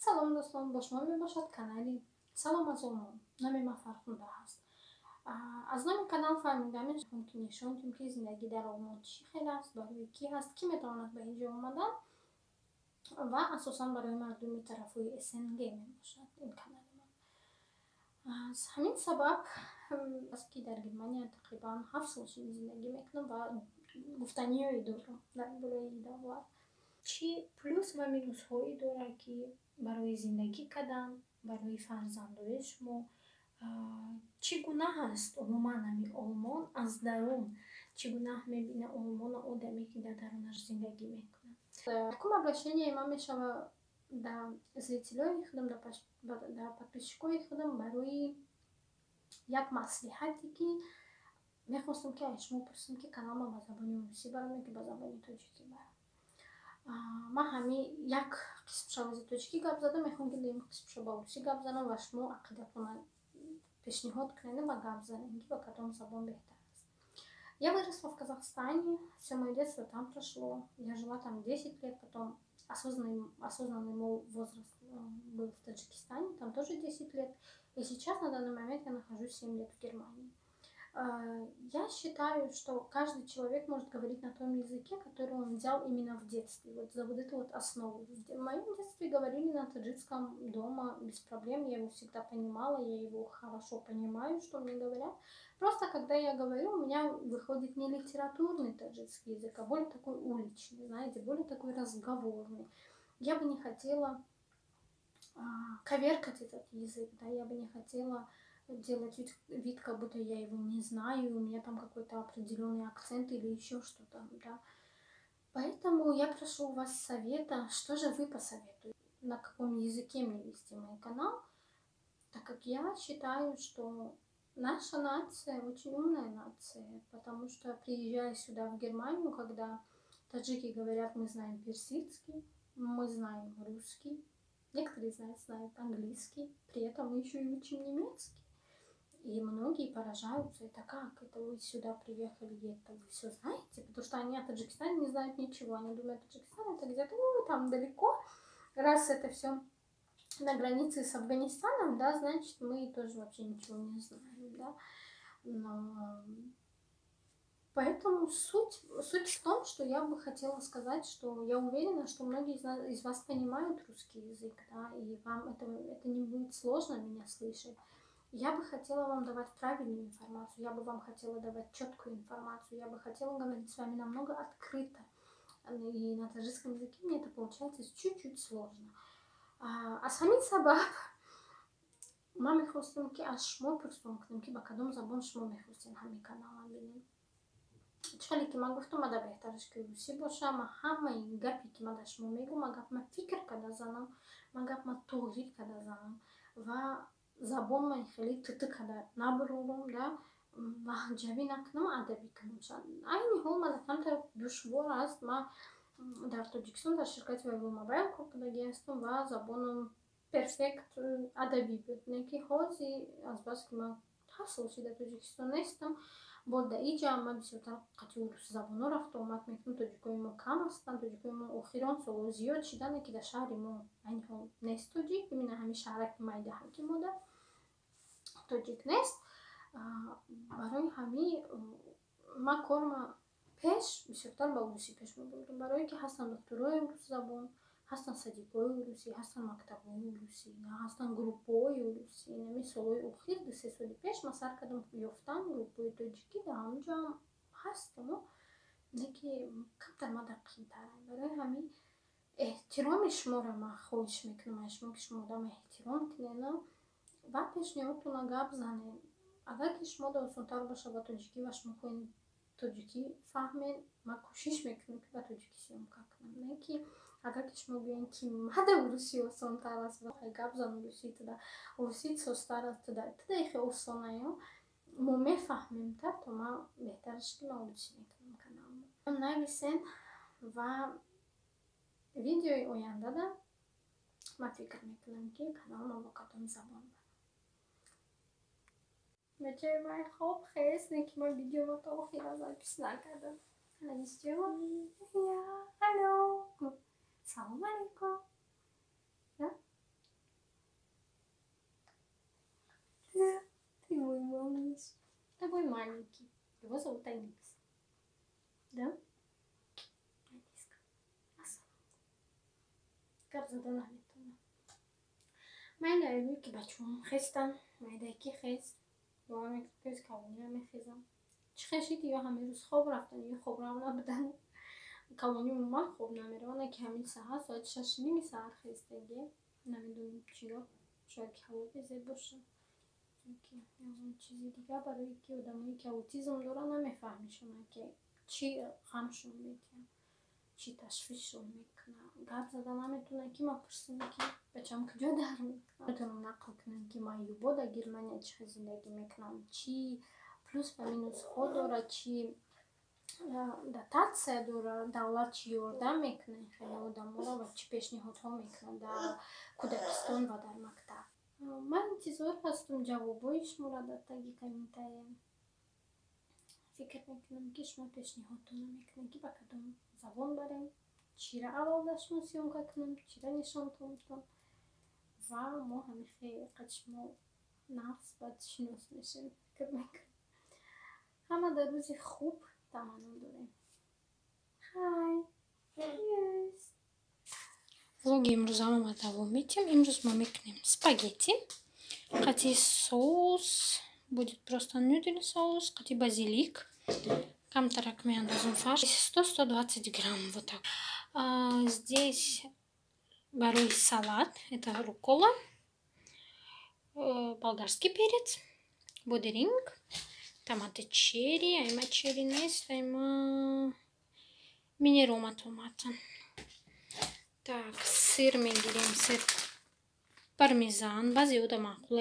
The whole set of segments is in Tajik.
салом дӯстон, бо шумо мебошад канали Салом аз Олмон. Номи ман Фархунда ҳаст. Аз номи канал фаҳмида мешавем ки нишон дидем ки зиндагӣ дар Олмон чӣ хел аст, барои кӣ ҳаст, кӣ метавонад ба ин ҷо омадан ва асосан барои мардуми тарафҳои СНГ мебошад ин канали ман. Аз ҳамин сабаб аст ки дар Германия тақрибан 7 сол зиндагӣ мекунам ва гуфтаниёе дорам дар бораи ин давлат. Чӣ плюс ва минусҳое дорад ки барои зиндагӣ кардан, барои фарзандои шумо чӣ гуна ҳаст умуман ҳами Олмон аз дарун, чӣ гуна мебина Олмона одаме ки дар дарунаш зиндагӣ мекунад. Якум обращение ман мешава дар зрителёи худам, дар подписчикои худам барои як маслиҳате ки мехостам ки аз шумо пурсам ки каналам ба забони русӣ барам ё ки ба забони тоҷикӣ барам. Ман ҳами як қисмша ба тоҷикӣ гап задам, мехоҳам ки дуюм қисмша ба русӣ гап задам ва шумо ақидатона пешниҳод кунед ва гап занед ки ба кадом забон беҳтар аст. Я выросла в Казахстане, всё моё детство там прошло. Я жила там 10 лет, потом осознанный мой возраст был в Таджикистане, там тоже 10 лет. И сейчас на данный момент я нахожусь 7 лет в Германии. Я считаю, что каждый человек может говорить на том языке, который он взял именно в детстве, вот за вот эту вот основу. В моем детстве говорили на таджикском дома без проблем, я его всегда понимала, я его хорошо понимаю, что мне говорят. Просто когда я говорю, у меня выходит не литературный таджикский язык, а более такой уличный, знаете, более такой разговорный. Я бы не хотела коверкать этот язык, да, я бы не хотела делать вид, как будто я его не знаю, у меня там какой-то определенный акцент или еще что-то, да. Поэтому я прошу у вас совета, что же вы посоветуете, на каком языке мне вести мой канал, так как я считаю, что наша нация очень умная нация, потому что приезжая сюда в Германию, когда таджики говорят, мы знаем персидский, мы знаем русский, некоторые знают английский, при этом мы еще и учим немецкий. И многие поражаются, это как? Это вы сюда приехали, и это вы все знаете? Потому что они о Таджикистане не знают ничего. Они думают, Таджикистан это где-то там далеко. Раз это все на границе с Афганистаном, да, значит, мы тоже вообще ничего не знаем, да. Но поэтому суть в том, что я бы хотела сказать, что я уверена, что многие из вас понимают русский язык, да, и вам это не будет сложно меня слышать. Я бы хотела вам давать правильную информацию, я бы вам хотела давать четкую информацию, я бы хотела говорить с вами намного открыто. И на таджикском языке мне это получается чуть-чуть сложно. А ҳамин сабаб ман мехостам ки аз шумо пурсум кунам ки ба кадом забон шумо мехостед ҳамин каналам бинед. Чӣ ки ман гуфтам, ада беҳтараш ки русӣ боша. Ман ҳамаи гапе ки ман дар шумо мегӯям, ман гап ман фикр карда занам, ман гап ман тоҳлил карда занам ва забон ман хеле тити карда набурорам, да, лаҳҷавӣ накунам, адабӣ кунам. Айни ҳол ман камтар душвор аст. Ман дар Тоҷикистон дар ширкати Webel Mobile коркардагӣ ҳастам ва забонам перфект адабӣ буд. Не ки ҳозир азбаски ман 7 сол дар Тоҷикистон нестам, бо дар инҷа ман бисёртар қатъи русзабоно рафту омад мекунам. Тоҷикои мо кам ҳастанд, тоҷикои мо охири он соло зиёд шиданд ки дар шаҳри мо айни ҳол нест тоҷик, именно ҳамин шаҳраки майдаҳа ки мо дар тоҷик нест. Барои ҳамин ман корма пеш бисёртар ба русӣ пеш мебурдам, барое ки ҳастанд духтурои русзабон, ҳастанд садиқои русӣ, ҳастанд мактабҳои русӣ, ҳастанд группаҳои русӣ. Нами солҳои охир 2-3 соли пеш ман сар кардам ёфтан группаҳои тоҷикӣ, дар ҳамаҷо ҳам ҳаст, леки камтар ман дар қимтарам. Барои ҳамин эҳтироми шуморо ман хоҳиш мекунам аз шумо ки шумо одам эҳтиром кунед ва пешниҳодтона гап занед. Агар ки шумода осонтар боша ба тоҷикӣ ва шумо хоҳед тоҷикӣ фаҳмед, ман кӯшиш мекунам ки ба тоҷикӣ сёмка кунам. Не ки агар ки шумо гӯед ки мада русӣ осонтар аст, гап зан русӣ туда, русӣ состар аст, туда ихе осона, мо мефаҳмем, то ман беҳтараш ки ман русӣ мекунам каналмо. Нависен ва видеои ояндада ман фикр мекунам ки каналмо ба кадом забон барам. Бачаи ман хоб хест, не ки ман видеомо то охир запис накардам. Алло, салом алейкум. такой маленький. Его зовут Аникс. Да? Аниска. Гарзадан аметона. Майда илуки бачум хестан. Майда ки хест. Вам экспресс кавуни мехезам. چخشید یا همه روز خواب رفتن یا خواب نبودن کلانی اومد خوب نمیرونه که همین ساعت 6:30 ساعت خستگی نمیدونم چرا شاید که هوا بزرگ باشه که یا چیزی دیگه برای که آدمایی که اوتیسم دارن نمیفهمیشون که چی غمشون میکنه چی تشویششون میکنه گپ زدن نمیتونه که ما پرسیم که بچم کجا در میکنه بتونم نقل کنم که من یوبا در گرمانیا چه زندگی میکنم چی плюс по минус ходора чи дотация дора давлат чи ёрдам мекунад хеле одаморо ва чи пешниҳодҳо мекунад дар кӯдакистон ва дар мактаб. Ман интизор ҳастам ҷавобҳои шуморо дар таги комментария. Фикр мекунам ки шумо пешниҳодтон мекунед ки ба кадом забон барем, чиро аввал дар шумо сёмка кунам, чиро нишонтонтон ва мо ҳамихе қад шумо нафс бад шинос мешем. Фикр мекунам همه در روز خوب تمنا داریم. Хай. Yes. Влоги امروز هم ما دوام میدیم. امروز ما میکنیم спагетти. قطعی соус. Будет просто нудельный соус. قطعی базилик. Кам тарак мы андазим фарш. 100-120 грамм. Вот так. Здесь барой салат. Это руккола. Болгарский перец. Бодеринг. Томаты черри, айма черри нест, айма минерома томата. Так, сыр мегирем, сыр пармезан, базе ода мақул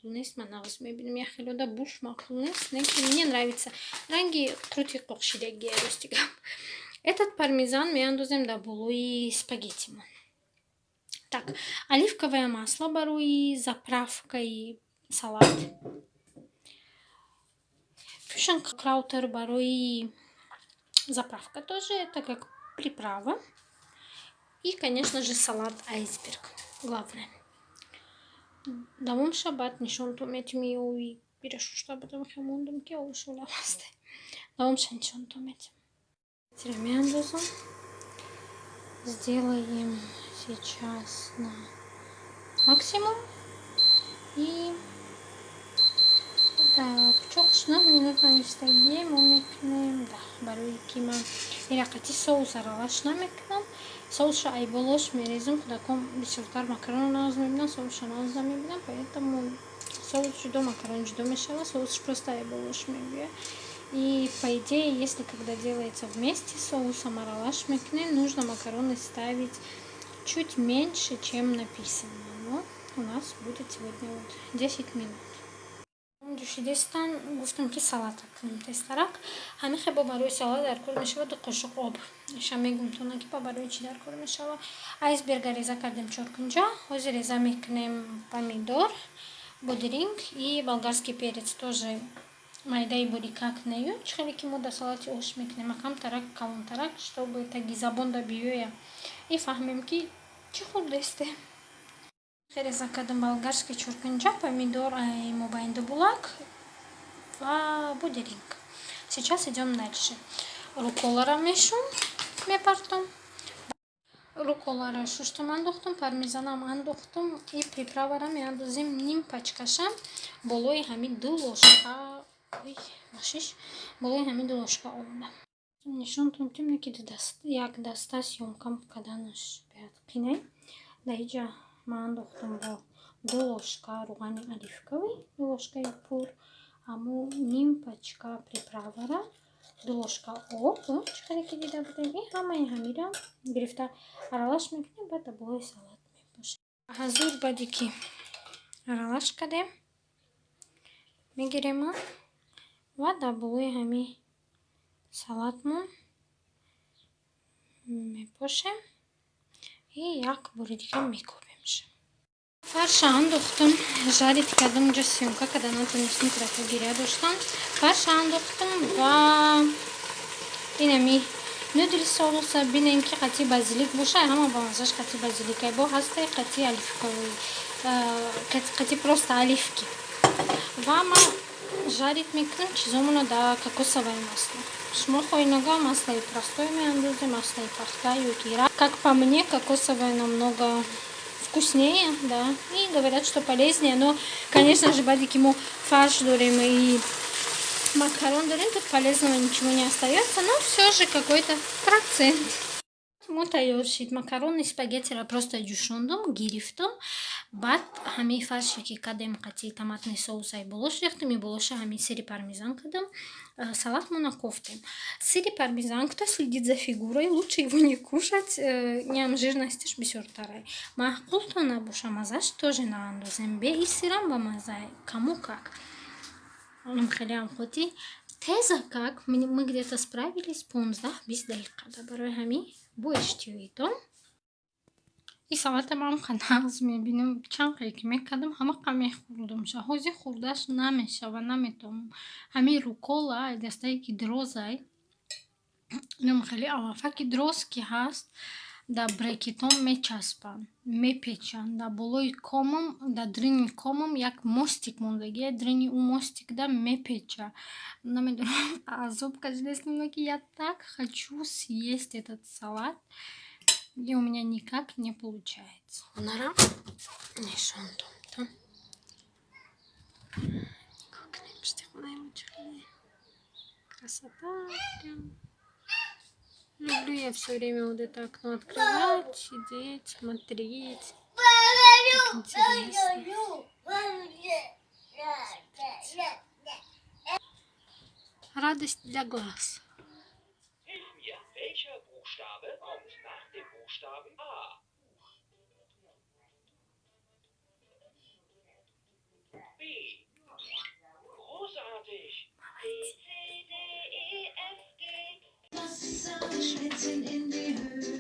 нест, ман нағыз мебинем, я хеле ода буш мақул нест, мне нравится. Ранги крути қоқшидеги ростигам. Этот пармезан мы андозем да болои спагетти. Так, оливковое масло барои заправка и салат. Фишен краутер барои заправка тоже, это как приправа. И, конечно же, салат айсберг. Главное. Давом шабат нишон томет миуи. Пирешу, что об этом хамондом ке ушула масте. Давом ша нишон томет. Тирамяндозом. Сделаем сейчас на максимум. И çok şuna minutdan istəyim o meknem da барои ки ман ирақати соус аралашна мекунам. Соусша ай болош мерезим худаком бисёртар макарон наз мебинам, соусша наз намебинам, поэтому соус жудо, макарон жудо мешава, соус просто ай болош мебия. И по идее, если когда делается вместе с соусом аралаш мекне, нужно макароны ставить чуть меньше, чем написано. Но у нас будет сегодня вот 10 минут. Душидестан гуфтам ки салата кунем тестарак. Ҳамихе бо барои салат дар кор мешава 2 қошуқ об. Иша мегумтона ки ба барои чи дар кор мешава. Айсберга реза кардем 4 кунҷа. Ҳозир реза мекунем помидор, бодиринг и болгарский перец. Тоже майдаи борикак нею. Чихеле ки мо дар салати ош мекунем. Акам тарак, калон тарак, чтобы таги забон да биёя. И фаҳмем ки чӣ худ десте. Реза кардам болгарский 4 кунҷа, помидор, мобайнда булак ва бодиринг. Сейчас идем дальше. Рукколара мешум, мепартам. Рукколара шуштам андохтам, пармезанам андохтам и приправара меандозим ним пачкаша болои ҳамин 2 лошка. Ой, бахшиш. Болои ҳамин 2 лошка овда. Нишонтон тим ки як даста сёмкам каданаш бяд қинай. Даиҷа ман андохтам бо 2 ложка руғани оливковый, 2 ложка пур, аму ним пачка приправара, 2 ложка об, чихеле ки дида будем и ҳамаи ҳамира гирифта аралаш мекунем, баъд болои салат мебошад. Ҳазир баъди ки аралаш кардем мегирем ва дар болои ҳами салатмон мепошем и як бори дига мекобем. Фарша андохтам, жарить кардам ҷо сёмка када натонистам кратагирия доштам. Фарша андохтам ва инами нудли соуса бинем ки қати базилик боша, ҳама ба мазаш қати базилик ай бо ҳастай қати оливковый, қати просто оливки. Ва ма жарить микрон чизомуна да кокосовое масло. Шмохой нога масло и простое миандузе, масло и пахта, юкира. Как по мне, кокосовое намного вкуснее, да, и говорят, что полезнее, но, конечно же, бадик ему фарш дурим и макарон дурим, тут полезного ничего не остается, но все же какой-то процент. Мутайоршит макароны спагетти просто жушондум гирифтум бад ҳамаи фарше ки кадем қатъи томатный соусай болош рехтум и болоша ҳамаи сири пармезан кадам салатмона кофтем. Сири пармезан кто следит за фигурой, лучше его не кушать, ням жирности бисёртарай. Маъқул то набоша, мазаш тоже на андозем. Бе и сирам ба мазай. Кому как. Хелям хоти. Теза как мы где-то справились 15-20 дақиқа. Барои ҳамин буэштиоитом. И салатам ҳам нағз мебинем чанд қе ки мекардам ҳама қа мехӯрдам ша ҳозир хӯрдаш намешава наметавонам. Ҳамин рукола дастае ки дрозай инам хеле авафаки дроз ки ҳаст да брекетон мечаспанд мепечанд да болои комам да дрини комам як мостик мондагия дрини у мостик да мепеча. Намедонам азоб кашидест, но ки я так хочу съесть этот салат. И у меня никак не получается. Нара не шондом, да? Никак не постигнаем чай. Красота прям. Люблю я все время вот это окно открывать, сидеть, смотреть. Так интересно. Радость для глаз. Welcher Buchstabe kommt nach dem Buchstaben A? B. Großartig. B, C, D, E, F, G. Wasser, Schwänzchen in die Höhe,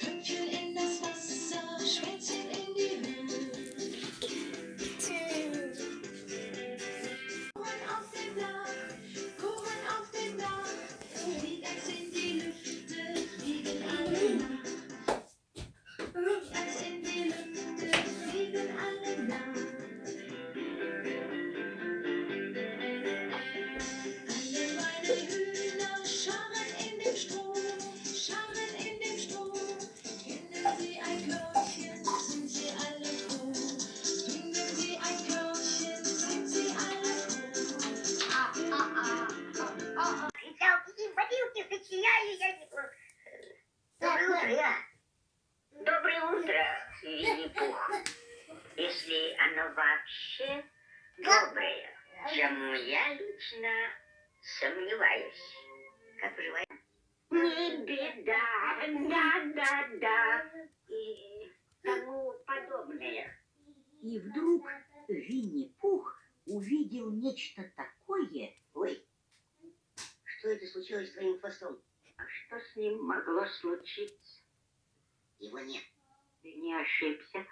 Köpfchen in das Wasser, Schwänzchen in die Höhe. Kuchen auf dem Dach, flieg es in die Lüfte, fliegen alle nach. Flieg es in die Lüfte, fliegen alle nach. Alle meine Hühner scharren in dem Stroh, finden sie ein Körbchen, sind sie alle froh. Finden sie ein Körbchen, sind sie alle froh. Доброе утро, Винни-Пух. Если оно вообще доброе, чему я лично сомневаюсь. Как поживаете? Не беда, да, и тому подобное. И вдруг Винни-Пух увидел нечто такое. Ой, что это случилось с твоим хвостом? А что с ним могло случиться? Его нет. Ты не ошибся.